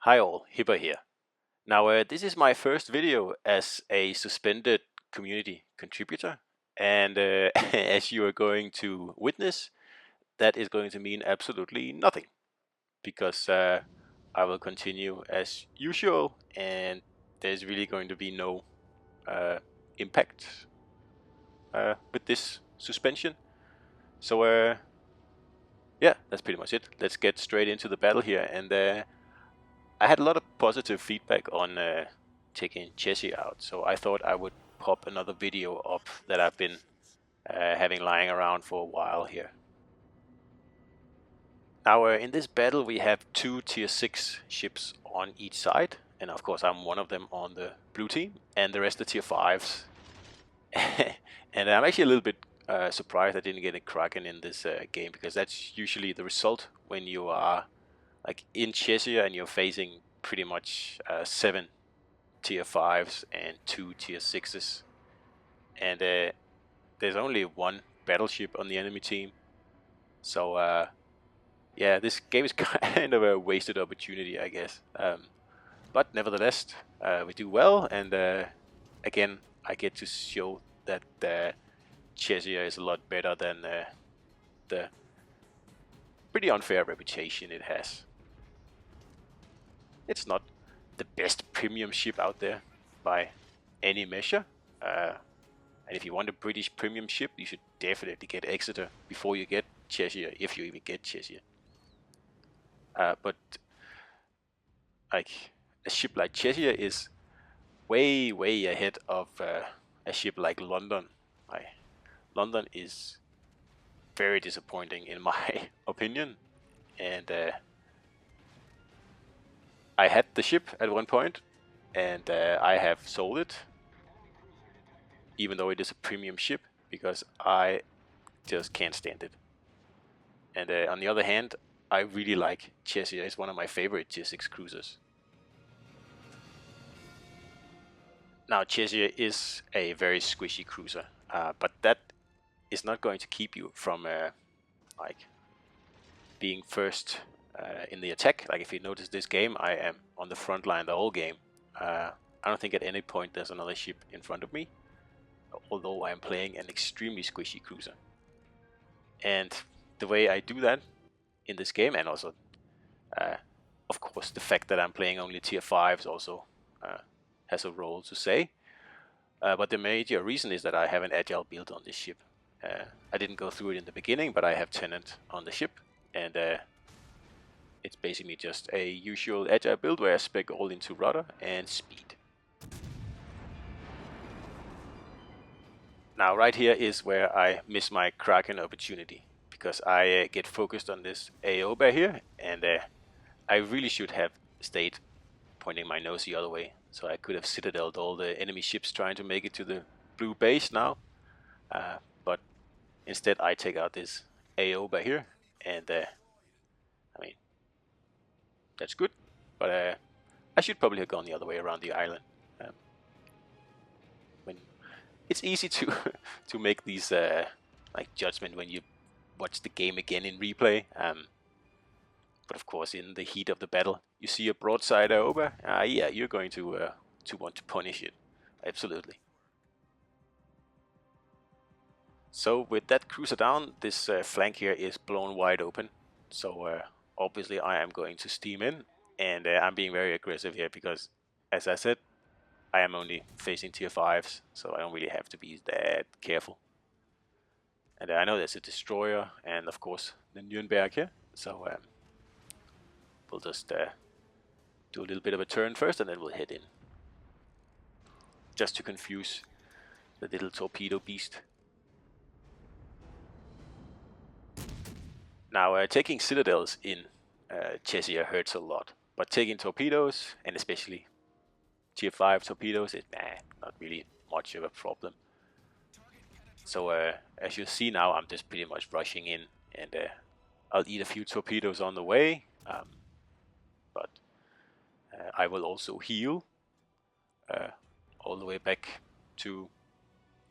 Hi all, Hipper here. Now, this is my first video as a suspended community contributor, and as you are going to witness, that is going to mean absolutely nothing, because I will continue as usual, and there's really going to be no impact with this suspension. So, yeah, that's pretty much it. Let's get straight into the battle here, and I had a lot of positive feedback on taking Cheshire out, so I thought I would pop another video up that I've been having lying around for a while here. Now, in this battle, we have two tier 6 ships on each side, and of course, I'm one of them on the blue team, and the rest are tier 5s. And I'm actually a little bit surprised I didn't get a Kraken in this game, because that's usually the result when you are like in Cheshire and you're facing pretty much 7 tier 5s and 2 tier 6s. And there's only one battleship on the enemy team. So yeah, this game is kind of a wasted opportunity, I guess. But nevertheless, we do well, and again, I get to show that Cheshire is a lot better than the pretty unfair reputation it has. It's not the best premium ship out there by any measure. And if you want a British premium ship, you should definitely get Exeter before you get Cheshire, if you even get Cheshire. But like a ship like Cheshire is way, way ahead of a ship like London. London is very disappointing in my opinion, and I had the ship at one point, and I have sold it, even though it is a premium ship, because I just can't stand it. And on the other hand, I really like Cheshire. It's one of my favorite tier 6 cruisers. Now, Cheshire is a very squishy cruiser, but that is not going to keep you from like being first in the attack. Like if you notice this game, I am on the front line the whole game. I don't think at any point there's another ship in front of me, although I am playing an extremely squishy cruiser. And the way I do that in this game, and also of course the fact that I'm playing only tier 5s also has a role to say. But the major reason is that I have an agile build on this ship. I didn't go through it in the beginning, but I have Tenant on the ship, and it's basically just a usual agile build where I spec all into rudder and speed. Now right here is where I miss my Kraken opportunity, because I get focused on this AO bear here, and I really should have stayed pointing my nose the other way, so I could have citadeled all the enemy ships trying to make it to the blue base now. But instead I take out this AO by here, and I mean, that's good, but I should probably have gone the other way around the island. When it's easy to to make these like judgment when you watch the game again in replay. But of course, in the heat of the battle, you see a broadside over. Yeah, you're going to want to punish it, absolutely. So with that cruiser down, this flank here is blown wide open. So obviously I am going to steam in, and I'm being very aggressive here because, as I said, I am only facing tier 5s, so I don't really have to be that careful. And I know there's a destroyer and of course the Nürnberg here, so we'll just do a little bit of a turn first, and then we'll head in, just to confuse the little torpedo beast. Now, taking citadels in Cheshire hurts a lot, but taking torpedoes, and especially tier 5 torpedoes, is not really much of a problem. So as you see now, I'm just pretty much rushing in, and I'll eat a few torpedoes on the way, but I will also heal all the way back to,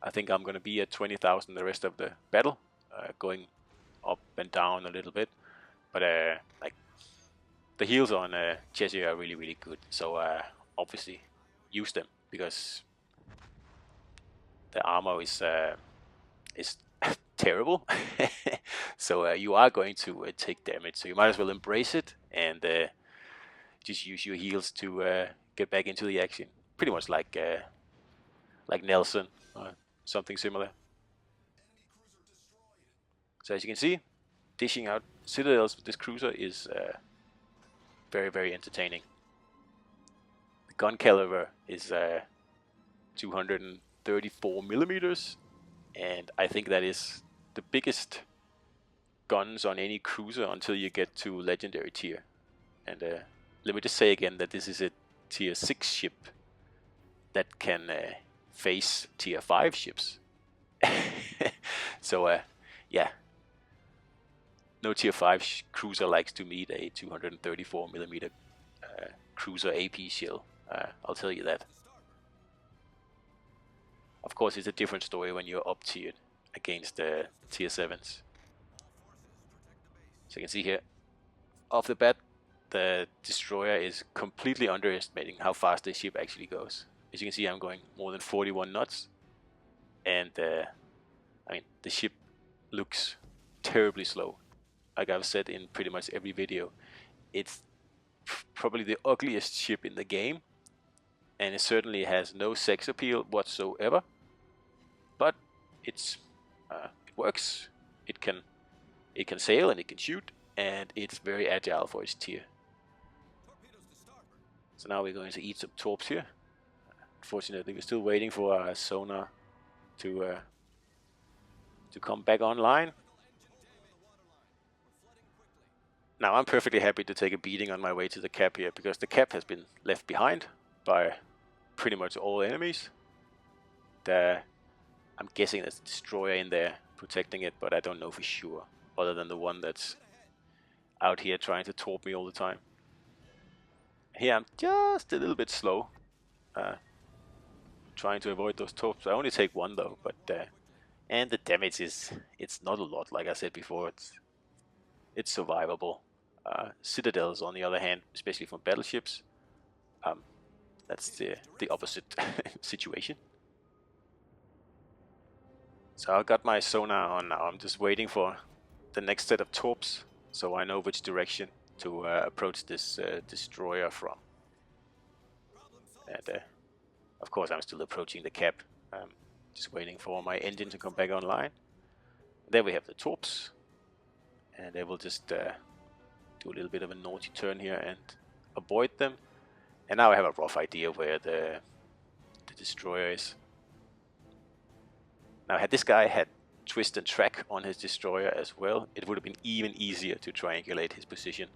I think I'm going to be at 20,000 the rest of the battle, going up and down a little bit, but like the heals on Cheshire are really, really good. So obviously use them because the armor is terrible. So you are going to take damage. So you might as well embrace it and just use your heals to get back into the action. Pretty much like Nelson or something similar. So as you can see, dishing out citadels with this cruiser is very, very entertaining. The gun caliber is 234 millimeters, and I think that is the biggest guns on any cruiser until you get to legendary tier. And let me just say again that this is a tier 6 ship that can face tier 5 ships. So yeah, no tier 5 cruiser likes to meet a 234 millimeter cruiser AP shell. I'll tell you that. Of course, it's a different story when you're up tiered against tier 7s. So you can see here, off the bat, the destroyer is completely underestimating how fast this ship actually goes. As you can see, I'm going more than 41 knots, and I mean, the ship looks terribly slow. Like I've said in pretty much every video, it's probably the ugliest ship in the game, and it certainly has no sex appeal whatsoever. But it works. It can sail and it can shoot, and it's very agile for its tier. So now we're going to eat some torps here. Unfortunately, we're still waiting for our sonar to come back online. Now I'm perfectly happy to take a beating on my way to the cap here, because the cap has been left behind by pretty much all enemies. I'm guessing there's a destroyer in there protecting it, but I don't know for sure, other than the one that's out here trying to torp me all the time. Here I'm just a little bit slow, trying to avoid those torps. I only take one though, but and the damage it's not a lot. Like I said before, it's survivable. Citadels, on the other hand, especially from battleships, that's the opposite situation. So I got my sonar on now. I'm just waiting for the next set of torps, so I know which direction to approach this destroyer from. And of course, I'm still approaching the cap. Just waiting for my engine to come back online. There we have the torps, and they will just do a little bit of a naughty turn here and avoid them. And now I have a rough idea where the destroyer is. Now, had this guy had twist and track on his destroyer as well, it would have been even easier to triangulate his position.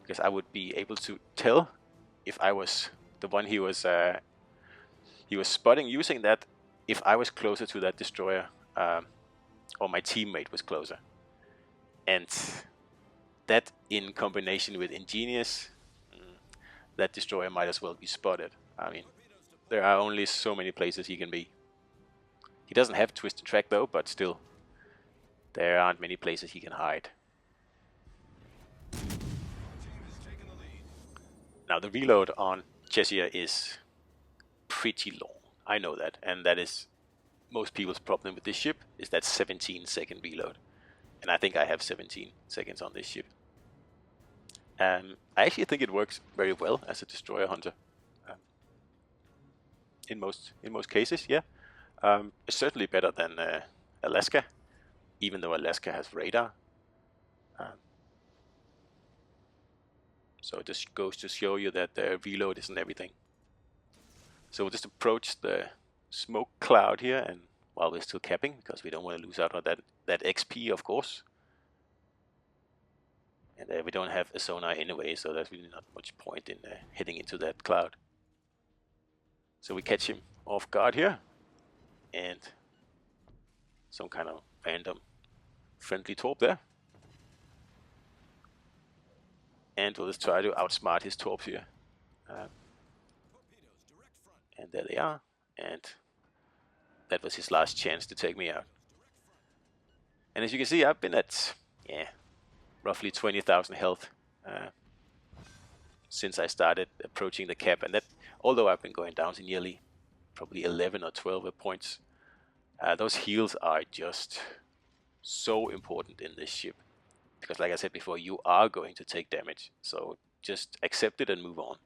Because I would be able to tell if I was the one he was spotting using that, if I was closer to that destroyer, or my teammate was closer. And that, in combination with Ingenious, that destroyer might as well be spotted. I mean, there are only so many places he can be. He doesn't have twist and track though, but still, there aren't many places he can hide. Now the reload on Cheshire is pretty long. I know that, and that is most people's problem with this ship, is that 17-second reload. And I think I have 17 seconds on this ship. I actually think it works very well as a destroyer hunter. In most cases, yeah. It's certainly better than Alaska, even though Alaska has radar. So it just goes to show you that the reload isn't everything. So we'll just approach the smoke cloud here, and while we're still capping, because we don't want to lose out on that XP, of course. And we don't have a sonar anyway, so there's really not much point in heading into that cloud. So we catch him off guard here, and some kind of random friendly torp there. And we'll just try to outsmart his torps here. And there they are. And that was his last chance to take me out. And as you can see, I've been at, roughly 20,000 health since I started approaching the cap, and that, although I've been going down to nearly probably 11 or 12 points, those heals are just so important in this ship, because like I said before, you are going to take damage, so just accept it and move on.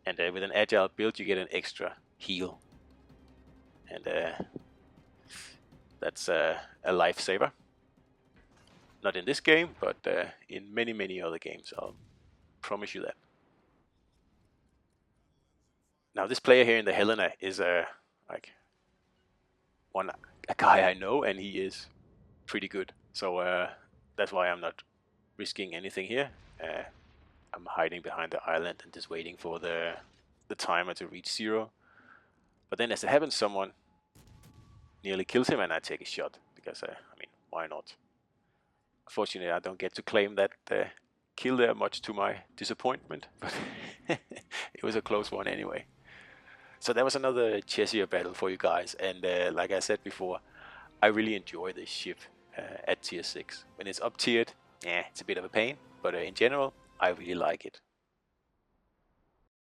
And with an agile build, you get an extra heal, and that's a lifesaver. Not in this game, but in many other games, I'll promise you that. Now this player here in the Helena is like a guy I know, and he is pretty good. So that's why I'm not risking anything here. I'm hiding behind the island and just waiting for the timer to reach 0. But then as it happens, someone nearly kills him and I take a shot, because I mean, why not? Unfortunately, I don't get to claim that kill there, much to my disappointment, but it was a close one anyway. So that was another Cheshire battle for you guys, and like I said before, I really enjoy this ship at tier 6. When it's up tiered, it's a bit of a pain, but in general, I really like it.